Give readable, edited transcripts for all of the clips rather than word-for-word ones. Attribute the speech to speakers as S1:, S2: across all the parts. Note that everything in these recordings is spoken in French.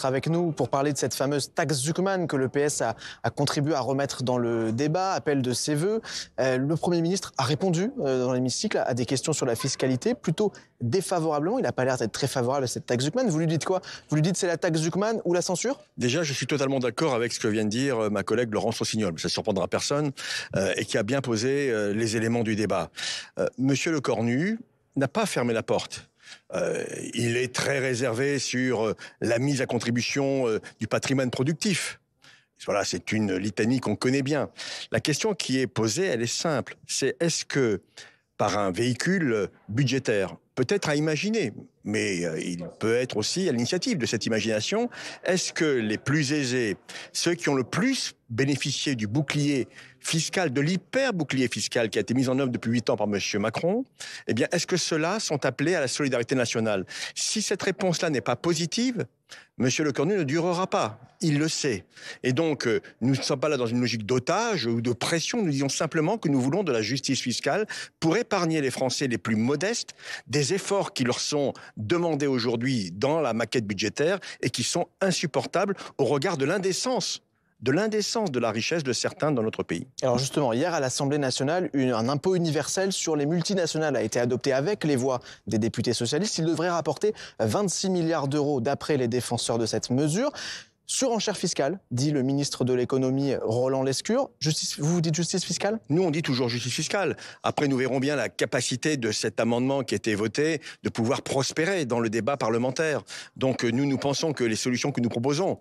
S1: d'être avec nous pour parler de cette fameuse taxe Zuckman que le PS a contribué à remettre dans le débat, appel de ses vœux. Le Premier ministre a répondu dans l'hémicycle à des questions sur la fiscalité, plutôt défavorablement. Il n'a pas l'air d'être très favorable à cette taxe Zuckman. Vous lui dites quoi? Vous lui dites c'est la taxe Zuckman ou la censure?
S2: Déjà, je suis totalement d'accord avec ce que vient de dire ma collègue Laurence Rossignol. Ça ne surprendra personne et qui a bien posé les éléments du débat. Monsieur Lecornu n'a pas fermé la porte. Il est très réservé sur la mise à contribution du patrimoine productif. Voilà, c'est une litanie qu'on connaît bien. La question qui est posée, elle est simple. C'est est-ce que, par un véhicule budgétaire, peut-être à imaginer, mais il peut être aussi à l'initiative de cette imagination, est-ce que les plus aisés, ceux qui ont le plus bénéficié du bouclier fiscal, de l'hyper-bouclier fiscal qui a été mis en œuvre depuis 8 ans par M. Macron, eh bien, est-ce que ceux-là sont appelés à la solidarité nationale? Si cette réponse-là n'est pas positive, M. Lecornu ne durera pas. Il le sait. Et donc, nous ne sommes pas là dans une logique d'otage ou de pression. Nous disons simplement que nous voulons de la justice fiscale pour épargner les Français les plus modestes des efforts qui leur sont demandés aujourd'hui dans la maquette budgétaire et qui sont insupportables au regard de l'indécence de la richesse de certains dans notre pays.
S1: Alors justement, hier à l'Assemblée nationale, un impôt universel sur les multinationales a été adopté avec les voix des députés socialistes. Il devrait rapporter 26 milliards d'euros d'après les défenseurs de cette mesure. Surenchère fiscale, dit le ministre de l'économie Roland Lescure. Vous dites justice fiscale?
S2: Nous, on dit toujours justice fiscale. Après, nous verrons bien la capacité de cet amendement qui a été voté de pouvoir prospérer dans le débat parlementaire. Donc, nous pensons que les solutions que nous proposons,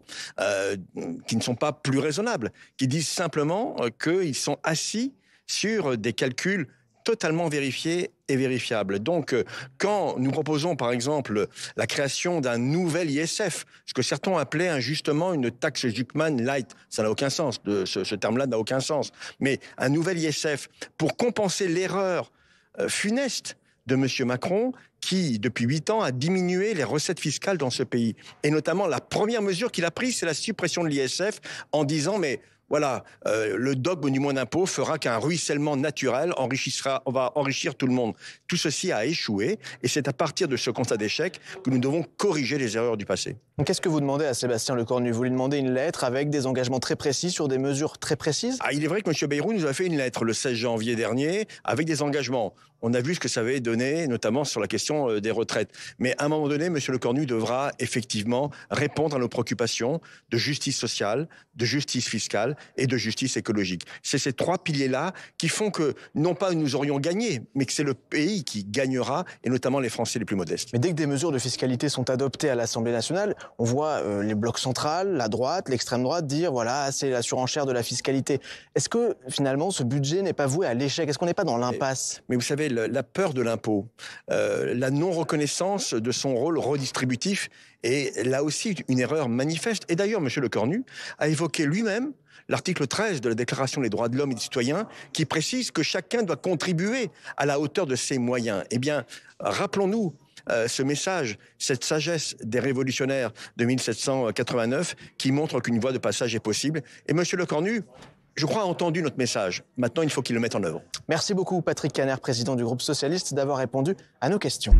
S2: qui ne sont pas plus raisonnables, qui disent simplement qu'ils sont assis sur des calculs totalement vérifiés et vérifiables. Donc, quand nous proposons, par exemple, la création d'un nouvel ISF, ce que certains appelaient injustement une taxe Zuckman light, ça n'a aucun sens, ce terme-là n'a aucun sens, mais un nouvel ISF pour compenser l'erreur funeste de M. Macron, qui, depuis 8 ans, a diminué les recettes fiscales dans ce pays. Et notamment, la première mesure qu'il a prise, c'est la suppression de l'ISF, en disant, mais voilà, le dogme du moins d'impôt fera qu'un ruissellement naturel va enrichir tout le monde. Tout ceci a échoué et c'est à partir de ce constat d'échec que nous devons corriger les erreurs du passé.
S1: Qu'est-ce que vous demandez à Sébastien Lecornu? Vous lui demandez une lettre avec des engagements très précis sur des mesures très précises?
S2: Il est vrai que M. Bayrou nous a fait une lettre le 16 janvier dernier avec des engagements. On a vu ce que ça avait donné, notamment sur la question des retraites. Mais à un moment donné, M. Lecornu devra effectivement répondre à nos préoccupations de justice sociale, de justice fiscale et de justice écologique. C'est ces 3 piliers-là qui font que, non pas nous aurions gagné, mais que c'est le pays qui gagnera, et notamment les Français les plus modestes.
S1: Mais dès que des mesures de fiscalité sont adoptées à l'Assemblée nationale, on voit les blocs centrales, la droite, l'extrême droite dire voilà, c'est la surenchère de la fiscalité. Est-ce que finalement ce budget n'est pas voué à l'échec? Est-ce qu'on n'est pas dans l'impasse?
S2: Mais vous savez, la peur de l'impôt, la non-reconnaissance de son rôle redistributif est là aussi une erreur manifeste. Et d'ailleurs, M. Lecornu a évoqué lui-même l'article 13 de la Déclaration des droits de l'homme et des citoyens qui précise que chacun doit contribuer à la hauteur de ses moyens. Eh bien, rappelons-nous ce message, cette sagesse des révolutionnaires de 1789 qui montre qu'une voie de passage est possible. Et M. Lecornu, je crois, a entendu notre message. Maintenant, il faut qu'il le mette en œuvre.
S1: Merci beaucoup, Patrick Caner, président du groupe socialiste, d'avoir répondu à nos questions.